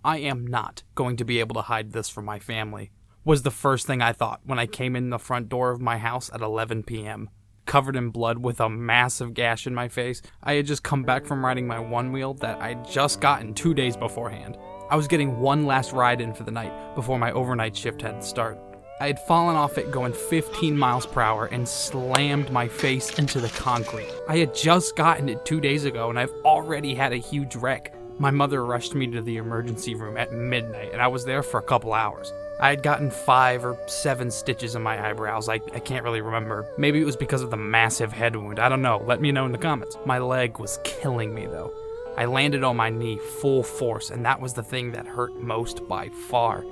I am not going to be able to hide this from my family, was the first thing I thought when I came in the front door of my house at 11 p.m. Covered in blood with a massive gash in my face. I had just come back from riding my one wheel that I'd just gotten 2 days beforehand. I was getting one last ride in for the night before my overnight shift had to start. I had fallen off it going 15 miles per hour and slammed my face into the concrete. I had just gotten it 2 days ago and I've already had a huge wreck. My mother rushed me to the emergency room at midnight and I was there for a couple hours. I had gotten 5 or 7 stitches in my eyebrows. I can't really remember. Maybe it was because of the massive head wound. I don't know. Let me know in the comments. My leg was killing me though. I landed on my knee full force and that was the thing that hurt most by far.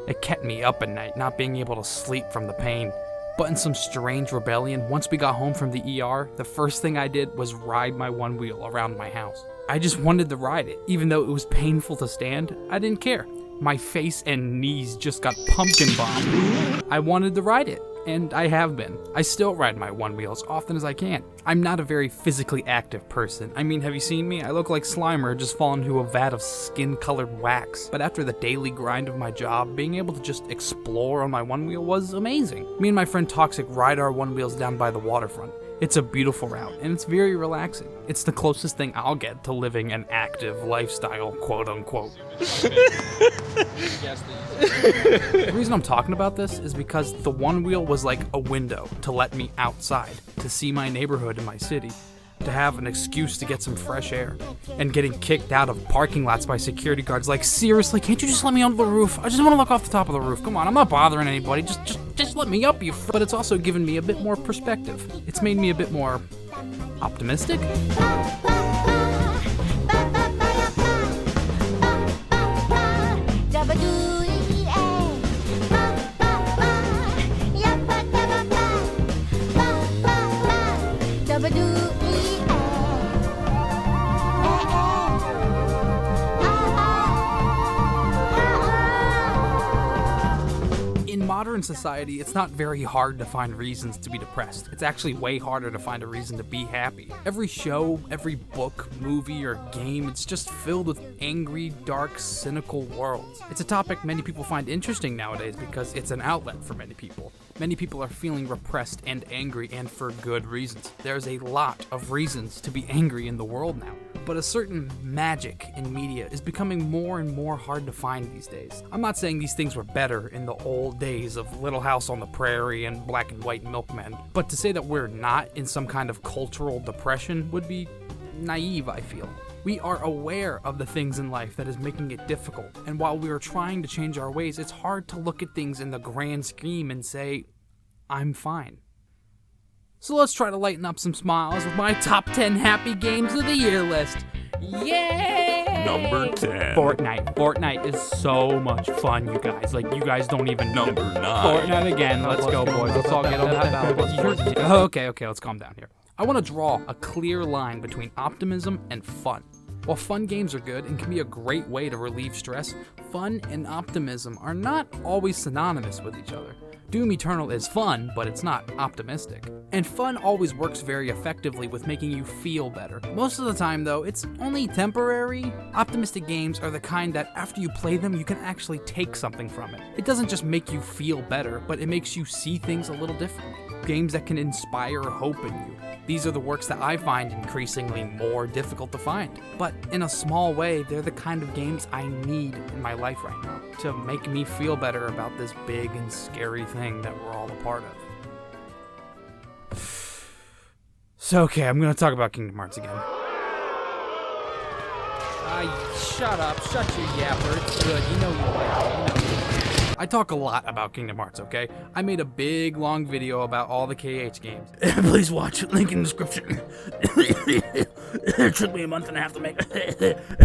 It kept me up at night, not being able to sleep from the pain. But in some strange rebellion, once we got home from the ER, the first thing I did was ride my one wheel around my house. I just wanted to ride it. Even though it was painful to stand, I didn't care. My face and knees just got pumpkin bombed. I wanted to ride it, and I have been. I still ride my one wheel as often as I can. I'm not a very physically active person. I mean, have you seen me? I look like Slimer just fallen into a vat of skin-colored wax. But after the daily grind of my job, being able to just explore on my one wheel was amazing. Me and my friend Toxic ride our one wheels down by the waterfront. It's a beautiful route, and it's very relaxing. It's the closest thing I'll get to living an active lifestyle, quote-unquote. The reason I'm talking about this is because the one wheel was like a window to let me outside, to see my neighborhood and my city, to have an excuse to get some fresh air, and getting kicked out of parking lots by security guards like, seriously, can't you just let me onto the roof? I just want to look off the top of the roof. Come on, I'm not bothering anybody. Just let me up, you But it's also given me a bit more perspective. It's made me a bit more optimistic. In modern society, it's not very hard to find reasons to be depressed. It's actually way harder to find a reason to be happy. Every show, every book, movie, or game, it's just filled with angry, dark, cynical worlds. It's a topic many people find interesting nowadays because it's an outlet for many people. Many people are feeling repressed and angry, and for good reasons. There's a lot of reasons to be angry in the world now. But a certain magic in media is becoming more and more hard to find these days. I'm not saying these things were better in the old days of Little House on the Prairie and Black and White Milkmen, but to say that we're not in some kind of cultural depression would be naive, I feel. We are aware of the things in life that is making it difficult, and while we are trying to change our ways, it's hard to look at things in the grand scheme and say, I'm fine. So let's try to lighten up some smiles with my top 10 happy games of the year list. Yay! Number 10. Fortnite is so much fun, you guys. Like, you guys don't even know. Number 9. Fortnite again. Let's go, boys. Let's all get on that battle. Okay, let's calm down here. I want to draw a clear line between optimism and fun. While fun games are good and can be a great way to relieve stress, fun and optimism are not always synonymous with each other. Doom Eternal is fun, but it's not optimistic. And fun always works very effectively with making you feel better. Most of the time, though, it's only temporary. Optimistic games are the kind that after you play them, you can actually take something from it. It doesn't just make you feel better, but it makes you see things a little differently. Games that can inspire hope in you. These are the works that I find increasingly more difficult to find. But in a small way, they're the kind of games I need in my life right now to make me feel better about this big and scary thing that we're all a part of. So, okay, I'm gonna talk about Kingdom Hearts again. Shut up, shut your yapper, it's good, you know you like it, I talk a lot about Kingdom Hearts, okay? I made a big, long video about all the KH games. Please watch, link in the description. It took me a month and a half to make.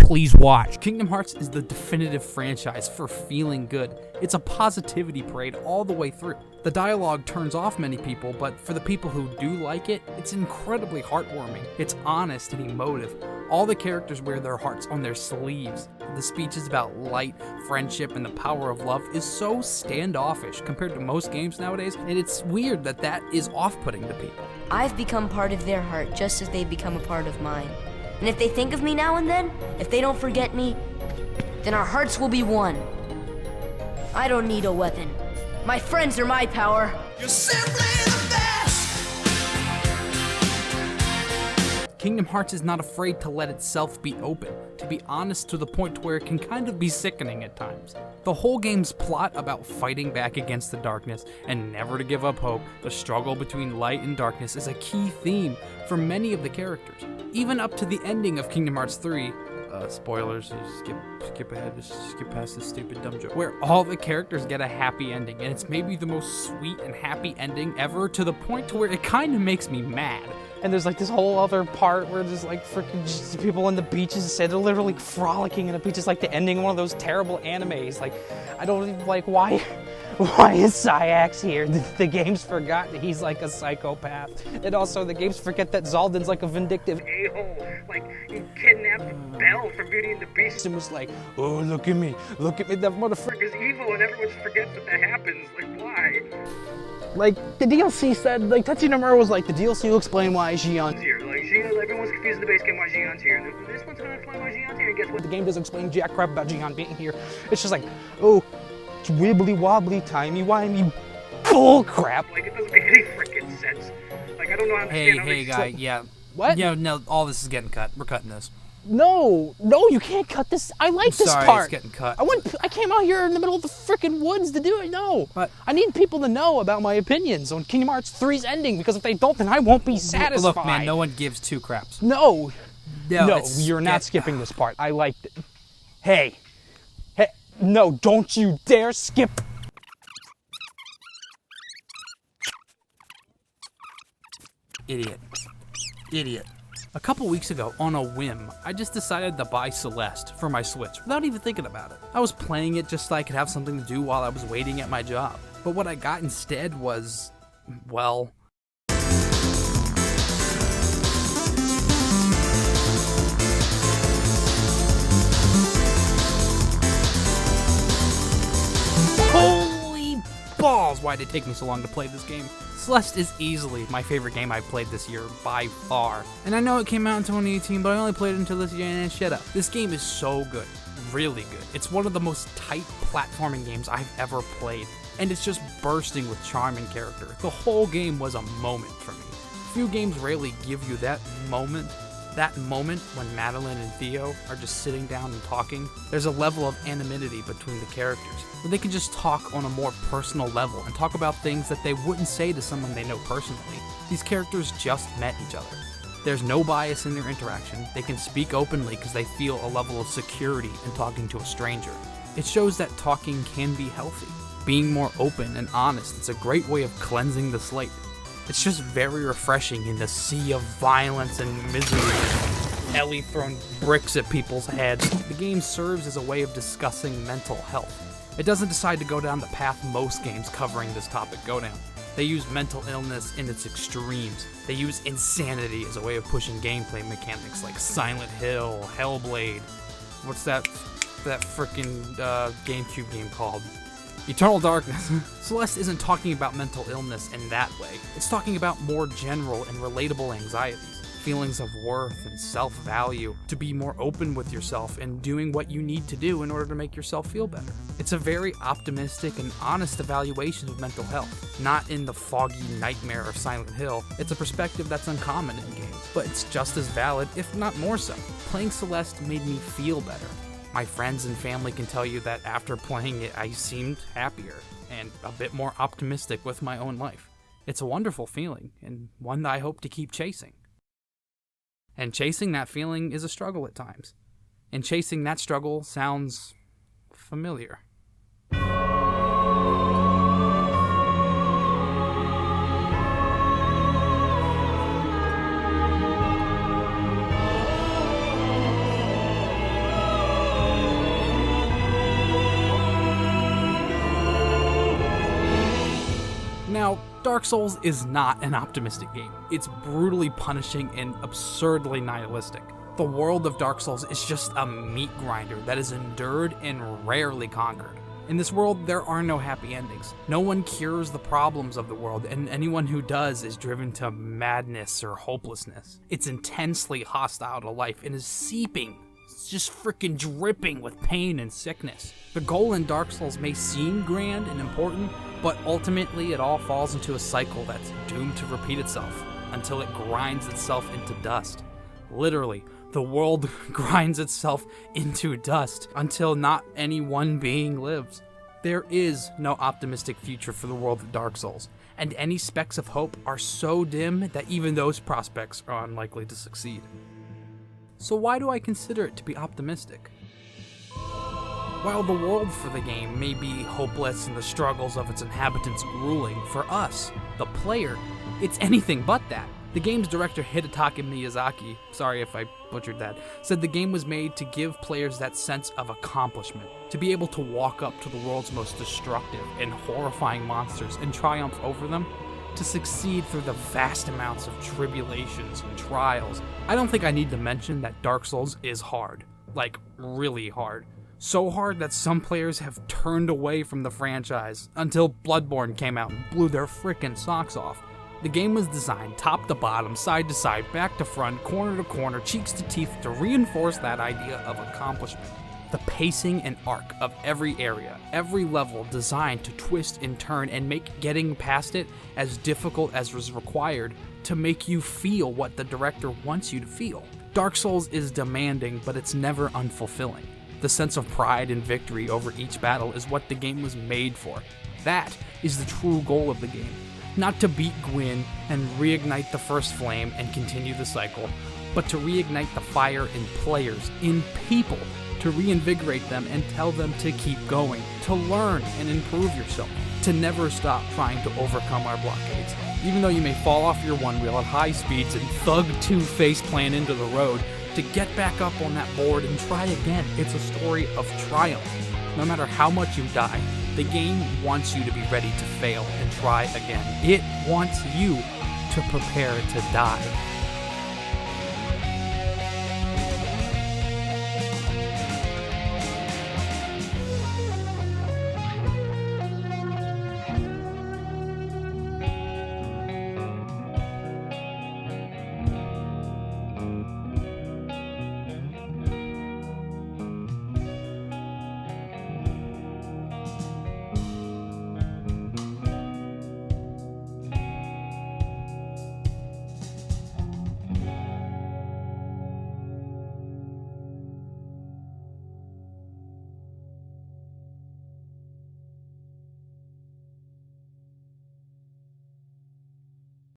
Please watch. Kingdom Hearts is the definitive franchise for feeling good. It's a positivity parade all the way through. The dialogue turns off many people, but for the people who do like it, it's incredibly heartwarming. It's honest and emotive. All the characters wear their hearts on their sleeves. The speeches about light, friendship, and the power of love is so standoffish compared to most games nowadays, and it's weird that that is off-putting to people. I've become part of their heart just as they've become a part of mine. And if they think of me now and then, if they don't forget me, then our hearts will be one. I don't need a weapon. My friends are my power. You're simply the best. Kingdom Hearts is not afraid to let itself be open, to be honest to the point where it can kind of be sickening at times. The whole game's plot about fighting back against the darkness and never to give up hope, the struggle between light and darkness, is a key theme for many of the characters. Even up to the ending of Kingdom Hearts 3, spoilers, skip ahead, just skip past this stupid dumb joke, where all the characters get a happy ending, and it's maybe the most sweet and happy ending ever, to the point to where it kind of makes me mad. And there's like this whole other part where there's like freaking just people on the beaches, say they're literally frolicking in the beaches, like the ending of one of those terrible animes. Like, I don't even like, why is Syax here? The game's forgot that he's like a psychopath. And also the games forget that Zaldin's like a vindictive a-hole. Like, he kidnapped Belle from Beauty and the Beast and was like, oh, look at me, that motherfucker's evil, and everyone just forgets that happens. Like, why? Like, the DLC said, like, Tetsuya Nomura was like, the DLC will explain why Xi'an's here. Like, everyone's confused in the base game why Xi'an's here. And this one's gonna explain why Xi'an's here. And guess what? The game doesn't explain jack crap about Xi'an being here. It's just like, oh, it's wibbly wobbly, timey-wimey bull crap. Like, it doesn't make any freaking sense. Like, I don't know how to understand how Hey, guy, yeah. What? Yeah, no, all this is getting cut. We're cutting this. No, you can't cut this. I like this Sorry, part. it's getting cut. I came out here in the middle of the freaking woods to do it. No. But I need people to know about my opinions on Kingdom Hearts 3's ending, because if they don't, then I won't be satisfied. Look, man, no one gives two craps. No, No, you're not skipping this part. I liked it. Hey, no, don't you dare skip. Idiot. A couple weeks ago, on a whim, I just decided to buy Celeste for my Switch without even thinking about it. I was playing it just so I could have something to do while I was waiting at my job. But what I got instead was, well... Holy balls, why did it take me so long to play this game? Celeste is easily my favorite game I've played this year, by far. And I know it came out in 2018, but I only played it until this year, and shut up. This game is so good, really good. It's one of the most tight platforming games I've ever played, and it's just bursting with charm and character. The whole game was a moment for me. Few games rarely give you that moment when Madeline and Theo are just sitting down and talking. There's a level of anonymity between the characters, where they can just talk on a more personal level and talk about things that they wouldn't say to someone they know personally. These characters just met each other. There's no bias in their interaction. They can speak openly because they feel a level of security in talking to a stranger. It shows that talking can be healthy. Being more open and honest, it's a great way of cleansing the slate. It's just very refreshing in the sea of violence and misery and Ellie throwing bricks at people's heads. The game serves as a way of discussing mental health. It doesn't decide to go down the path most games covering this topic go down. They use mental illness in its extremes. They use insanity as a way of pushing gameplay mechanics like Silent Hill, Hellblade. What's that frickin' GameCube game called? Eternal Darkness. Celeste isn't talking about mental illness in that way. It's talking about more general and relatable anxieties, feelings of worth and self-value, to be more open with yourself and doing what you need to do in order to make yourself feel better. It's a very optimistic and honest evaluation of mental health, not in the foggy nightmare of Silent Hill. It's a perspective that's uncommon in games, but it's just as valid, if not more so. Playing Celeste made me feel better. My friends and family can tell you that after playing it, I seemed happier and a bit more optimistic with my own life. It's a wonderful feeling, and one that I hope to keep chasing. And chasing that feeling is a struggle at times. And chasing that struggle sounds familiar. Now, Dark Souls is not an optimistic game. It's brutally punishing and absurdly nihilistic. The world of Dark Souls is just a meat grinder that is endured and rarely conquered. In this world, there are no happy endings. No one cures the problems of the world, and anyone who does is driven to madness or hopelessness. It's intensely hostile to life and is seeping It's just freaking dripping with pain and sickness. The goal in Dark Souls may seem grand and important, but ultimately it all falls into a cycle that's doomed to repeat itself until it grinds itself into dust. Literally, the world grinds itself into dust until not any one being lives. There is no optimistic future for the world of Dark Souls, and any specks of hope are so dim that even those prospects are unlikely to succeed. So why do I consider it to be optimistic? While the world for the game may be hopeless and the struggles of its inhabitants grueling, for us, the player, it's anything but that. The game's director Hidetaka Miyazaki, sorry if I butchered that, said the game was made to give players that sense of accomplishment, to be able to walk up to the world's most destructive and horrifying monsters and triumph over them, to succeed through the vast amounts of tribulations and trials. I don't think I need to mention that Dark Souls is hard, like really hard. So hard that some players have turned away from the franchise until Bloodborne came out and blew their frickin' socks off. The game was designed top to bottom, side to side, back to front, corner to corner, cheeks to teeth to reinforce that idea of accomplishment. The pacing and arc of every area, every level designed to twist and turn and make getting past it as difficult as was required to make you feel what the director wants you to feel. Dark Souls is demanding, but it's never unfulfilling. The sense of pride and victory over each battle is what the game was made for. That is the true goal of the game. Not to beat Gwyn and reignite the first flame and continue the cycle, but to reignite the fire in players, in people, to reinvigorate them and tell them to keep going, to learn and improve yourself, to never stop trying to overcome our blockades. Even though you may fall off your one wheel at high speeds and thug two face plant into the road, to get back up on that board and try again. It's a story of triumph. No matter how much you die, the game wants you to be ready to fail and try again. It wants you to prepare to die.